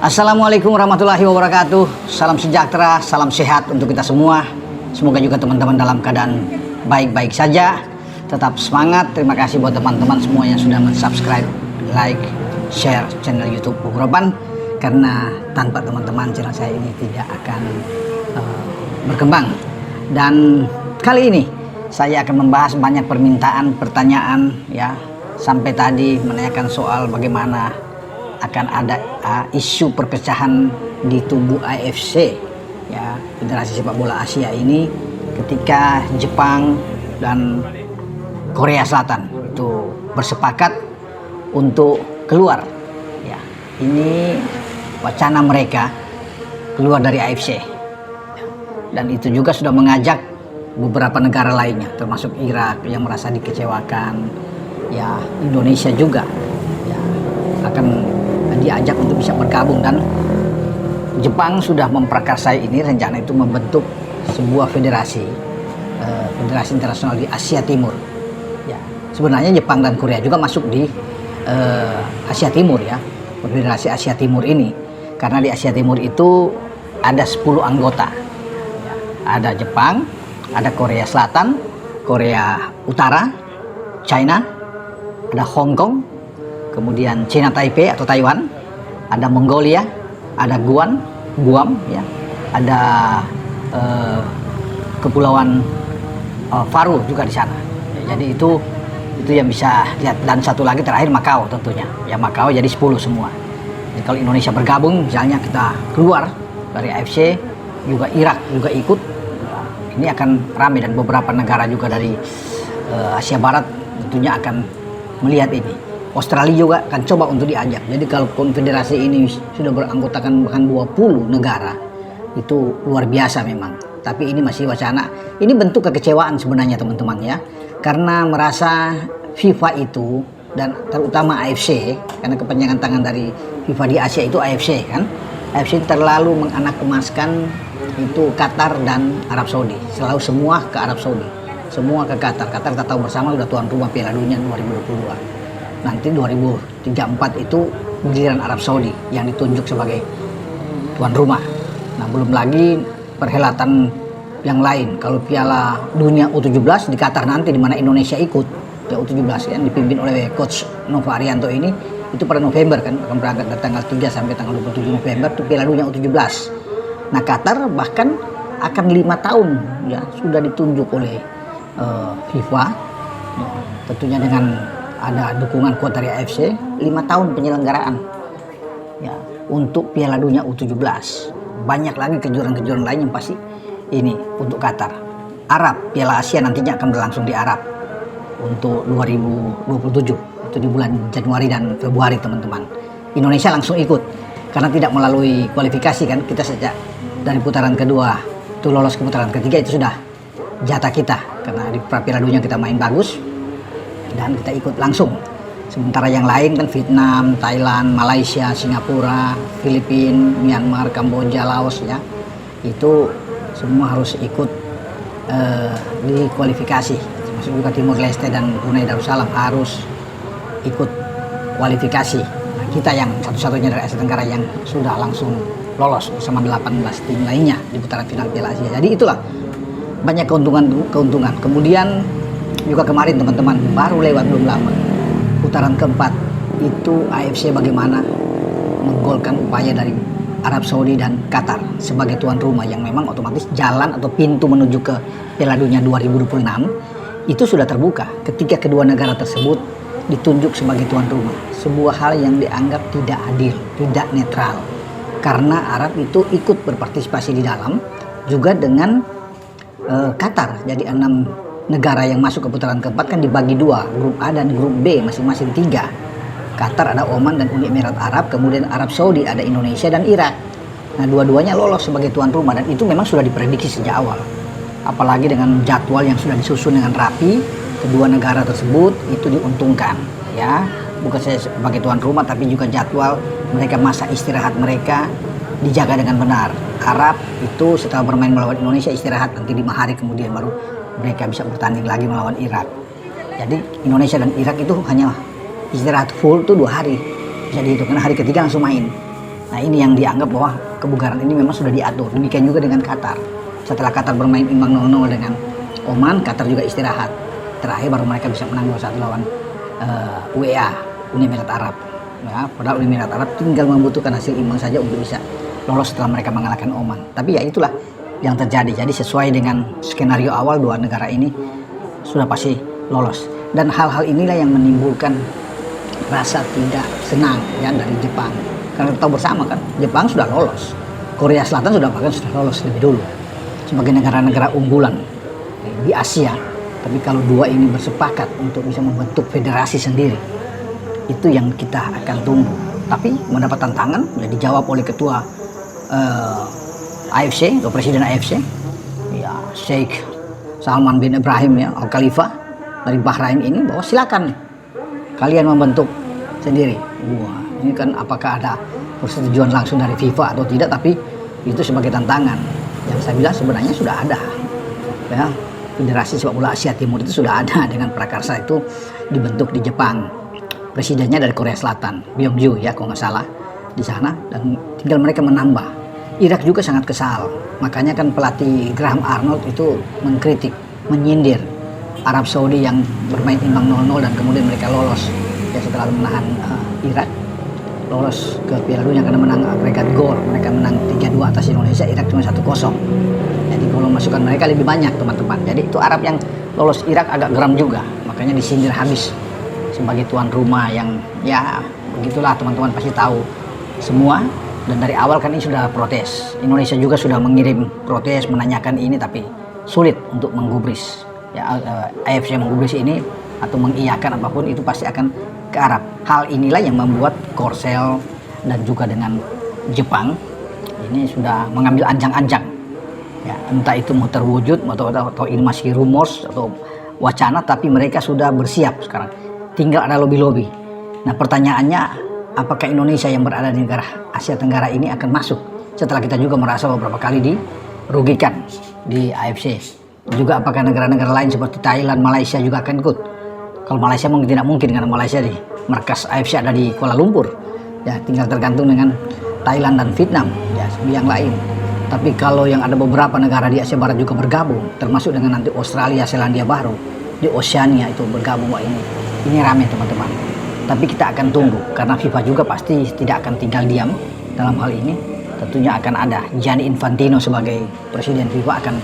Assalamualaikum warahmatullahi wabarakatuh. Salam sejahtera, salam sehat untuk kita semua. Semoga juga teman-teman dalam keadaan baik-baik saja. Tetap semangat. Terima kasih buat teman-teman semua yang sudah subscribe, like, share channel YouTube Bugroban. Karena tanpa teman-teman channel saya ini tidak akan berkembang. Dan kali ini saya akan membahas banyak pertanyaan ya. Sampai tadi menanyakan soal bagaimana akan ada isu perpecahan di tubuh AFC ya, Federasi Sepak Bola Asia ini, ketika Jepang dan Korea Selatan itu bersepakat untuk keluar ya. Ini wacana mereka keluar dari AFC dan itu juga sudah mengajak beberapa negara lainnya termasuk Irak yang merasa dikecewakan ya, Indonesia juga ya, akan diajak untuk bisa bergabung. Dan Jepang sudah memprakarsai ini, rencana itu membentuk sebuah federasi internasional di Asia Timur ya. Sebenarnya Jepang dan Korea juga masuk di Asia Timur ya, Federasi Asia Timur ini, karena di Asia Timur itu ada 10 anggota ya. Ada Jepang, ada Korea Selatan, Korea Utara, China, ada Hong Kong, kemudian China Taipei atau Taiwan, ada Mongolia, ada Guam ya, ada kepulauan Faroe juga di sana. Jadi itu yang bisa lihat. Dan satu lagi terakhir Makau tentunya. Ya Makau jadi 10 semua. Jadi kalau Indonesia bergabung, misalnya kita keluar dari AFC, juga Irak juga ikut, ini akan ramai, dan beberapa negara juga dari Asia Barat tentunya akan melihat ini. Australia juga akan coba untuk diajak. Jadi kalau konfederasi ini sudah beranggotakan bahkan 20 negara, itu luar biasa memang. Tapi ini masih wacana. Ini bentuk kekecewaan sebenarnya teman-teman ya. Karena merasa FIFA itu, dan terutama AFC, karena kepanjangan tangan dari FIFA di Asia itu AFC kan. AFC terlalu menganak-emaskan itu Qatar dan Arab Saudi. Selalu semua ke Arab Saudi. Semua ke Qatar. Qatar kita tahu bersama sudah tuan rumah Piala Dunia 2022. Nanti 2034 itu giliran Arab Saudi yang ditunjuk sebagai tuan rumah. Nah, belum lagi perhelatan yang lain. Kalau Piala Dunia U17 di Qatar nanti, di mana Indonesia ikut ya, U17 yang dipimpin oleh coach Nova Arianto ini, itu pada November kan, akan berangkat dari tanggal 3 sampai tanggal 27 November itu Piala Dunia U17. Nah, Qatar bahkan akan 5 tahun ya sudah ditunjuk oleh FIFA ya, tentunya dengan ada dukungan kuat dari AFC, 5 tahun penyelenggaraan ya untuk Piala Dunia U17. Banyak lagi kejuaraan-kejuaraan lain yang pasti ini untuk Qatar. Arab, Piala Asia nantinya akan berlangsung di Arab untuk 2027, itu di bulan Januari dan Februari teman-teman. Indonesia langsung ikut karena tidak melalui kualifikasi kan, kita sejak dari putaran kedua itu lolos ke putaran ketiga, itu sudah jatah kita karena di Piala Dunia kita main bagus dan kita ikut langsung. Sementara yang lain kan Vietnam, Thailand, Malaysia, Singapura, Filipina, Myanmar, Kamboja, Laos ya, itu semua harus ikut di kualifikasi. Termasuk juga Timur Leste dan Brunei Darussalam harus ikut kualifikasi. Nah, kita yang satu-satunya dari Asia Tenggara yang sudah langsung lolos bersama 18 tim lainnya di putaran final Piala Asia. Jadi itulah banyak keuntungan. Kemudian juga kemarin teman-teman, baru lewat belum lama, putaran keempat itu AFC bagaimana menggolkan upaya dari Arab Saudi dan Qatar sebagai tuan rumah, yang memang otomatis jalan atau pintu menuju ke Piala Dunia 2026 itu sudah terbuka ketika kedua negara tersebut ditunjuk sebagai tuan rumah. Sebuah hal yang dianggap tidak adil, tidak netral, karena Arab itu ikut berpartisipasi di dalam juga dengan Qatar. Jadi 6 negara yang masuk ke putaran keempat kan dibagi 2, grup A dan grup B, masing-masing 3. Qatar, ada Oman dan Uni Emirat Arab, kemudian Arab Saudi, ada Indonesia dan Irak. Nah, dua-duanya lolos sebagai tuan rumah, dan itu memang sudah diprediksi sejak awal. Apalagi dengan jadwal yang sudah disusun dengan rapi, kedua negara tersebut itu diuntungkan ya. Bukan saja sebagai tuan rumah, tapi juga jadwal mereka, masa istirahat mereka dijaga dengan benar. Arab itu setelah bermain melawan Indonesia istirahat, nanti 5 hari kemudian baru mereka bisa bertanding lagi melawan Irak. Jadi Indonesia dan Irak itu hanya istirahat full tuh 2 hari, bisa dihitung, karena hari ketiga langsung main Nah ini yang dianggap bahwa kebugaran ini memang sudah diatur. Demikian juga dengan Qatar. Setelah Qatar bermain imbang 0-0 dengan Oman, Qatar juga istirahat. Terakhir baru mereka bisa menang 2-1 lawan UEA, Uni Emirat Arab. Ya, padahal Uni Emirat Arab tinggal membutuhkan hasil imbang saja untuk bisa lolos setelah mereka mengalahkan Oman. Tapi ya itulah yang terjadi. Jadi sesuai dengan skenario awal, dua negara ini sudah pasti lolos. Dan hal-hal inilah yang menimbulkan rasa tidak senang ya dari Jepang. Karena kita tahu bersama kan, Jepang sudah lolos, Korea Selatan sudah lolos lebih dulu sebagai negara-negara unggulan di Asia. Tapi kalau dua ini bersepakat untuk bisa membentuk federasi sendiri, itu yang kita akan tunggu. Tapi mendapat tantangan, ya dijawab oleh ketua AFC, atau presiden AFC, ya Sheikh Salman bin Ibrahim ya Al Khalifa dari Bahrain ini, bahwa silakan kalian membentuk sendiri. Wah, ini kan apakah ada persetujuan langsung dari FIFA atau tidak, tapi itu sebagai tantangan. Yang saya bilang sebenarnya sudah ada ya, Federasi Sepak Bola Asia Timur itu sudah ada dengan prakarsa itu dibentuk di Jepang. Presidennya dari Korea Selatan, Byung-ju ya kalau nggak salah di sana, dan tinggal mereka menambah. Irak juga sangat kesal, makanya kan pelatih Graham Arnold itu mengkritik, menyindir Arab Saudi yang bermain imbang 0-0 dan kemudian mereka lolos ya setelah menahan Irak, lolos ke Piala Dunia karena menang agregat gol. Mereka menang 3-2 atas Indonesia, Irak cuma 1-0. Jadi kalau masukan mereka lebih banyak teman-teman. Jadi itu Arab yang lolos Irak agak geram juga, makanya disindir habis sebagai tuan rumah yang ya begitulah, teman-teman pasti tahu semua. Dan dari awal kan ini sudah protes, Indonesia juga sudah mengirim protes menanyakan ini, tapi sulit untuk menggubris ya, AFC menggubris ini atau mengiyakan apapun itu pasti akan ke Arab. Hal inilah yang membuat Korsel dan juga dengan Jepang ini sudah mengambil anjang-anjang ya, entah itu mau terwujud atau ini masih rumors atau wacana, tapi mereka sudah bersiap sekarang, tinggal ada lobby-lobby. Nah pertanyaannya, apakah Indonesia yang berada di negara Asia Tenggara ini akan masuk setelah kita juga merasa beberapa kali dirugikan di AFC? Juga apakah negara-negara lain seperti Thailand, Malaysia juga akan ikut? Kalau Malaysia mungkin tidak mungkin karena Malaysia di markas AFC ada di Kuala Lumpur ya, tinggal tergantung dengan Thailand dan Vietnam ya yang lain. Tapi kalau yang ada beberapa negara di Asia Barat juga bergabung, termasuk dengan nanti Australia, Selandia Baru di Oceania itu bergabung, wah ini rame teman-teman. Tapi kita akan tunggu karena FIFA juga pasti tidak akan tinggal diam dalam hal ini. Tentunya akan ada Gianni Infantino sebagai presiden FIFA akan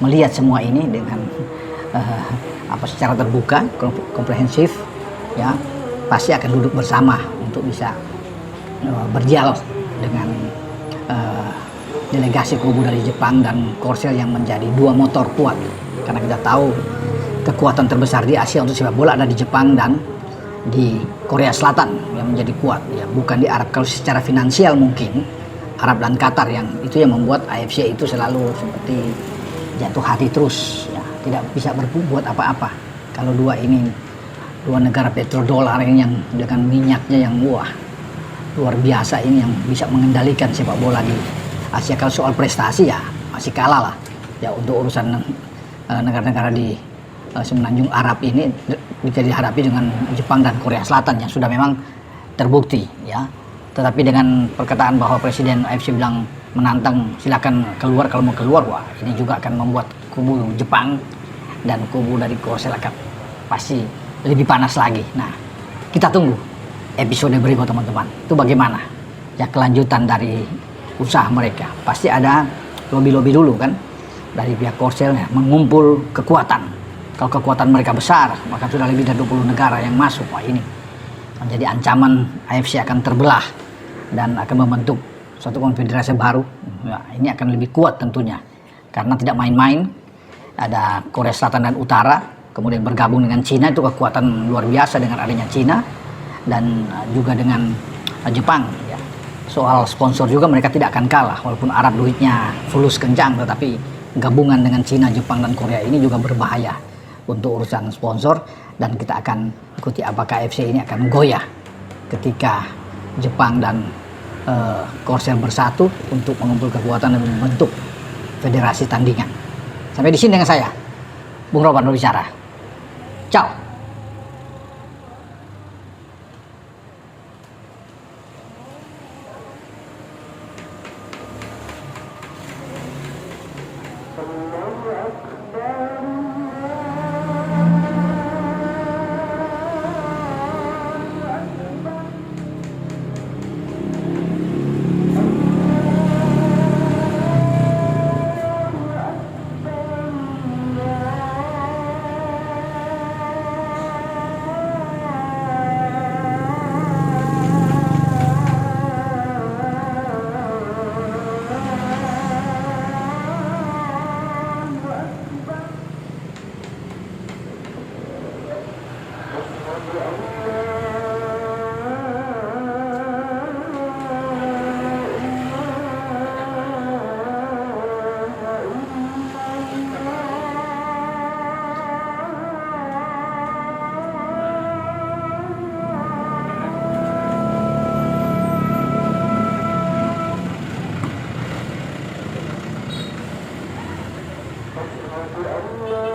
melihat semua ini dengan secara terbuka, komprehensif ya, pasti akan duduk bersama untuk bisa berdialog dengan delegasi kubu dari Jepang dan Korsel yang menjadi dua motor kuat. Karena kita tahu kekuatan terbesar di Asia untuk sepak bola ada di Jepang dan di Korea Selatan yang menjadi kuat ya, bukan di Arab. Kalau secara finansial mungkin Arab dan Qatar yang itu yang membuat AFC itu selalu seperti jatuh hati terus ya, tidak bisa berbuat apa-apa. Kalau dua negara petrodolar ini yang dengan minyaknya yang luar biasa ini yang bisa mengendalikan sepak bola di Asia. Kalau soal prestasi ya masih kalah lah ya untuk urusan negara-negara di Semenanjung Arab ini bisa dihadapi dengan Jepang dan Korea Selatan yang sudah memang terbukti ya. Tetapi dengan perkataan bahwa Presiden AFC bilang menantang silakan keluar kalau mau keluar, wah ini juga akan membuat kubu Jepang dan kubu dari Korsel akan pasti lebih panas lagi. Nah kita tunggu episode berikut teman-teman, itu bagaimana ya kelanjutan dari usaha mereka. Pasti ada lobby-lobby dulu kan dari pihak Korsel ya, mengumpul kekuatan. Kalau kekuatan mereka besar, maka sudah lebih dari 20 negara yang masuk. Wah ini menjadi ancaman AFC akan terbelah dan akan membentuk suatu konfederasi baru. Ya, ini akan lebih kuat tentunya. Karena tidak main-main, ada Korea Selatan dan Utara, kemudian bergabung dengan Cina, itu kekuatan luar biasa dengan adanya Cina, dan juga dengan Jepang. Ya. Soal sponsor juga mereka tidak akan kalah, walaupun Arab duitnya fulus kencang, tetapi gabungan dengan Cina, Jepang, dan Korea ini juga berbahaya untuk urusan sponsor. Dan kita akan ikuti apakah AFC ini akan goyah ketika Jepang dan Korsel bersatu untuk mengumpul kekuatan dan membentuk federasi tandingan. Sampai di sini dengan saya, Bung Roban berbicara. Ciao. Allah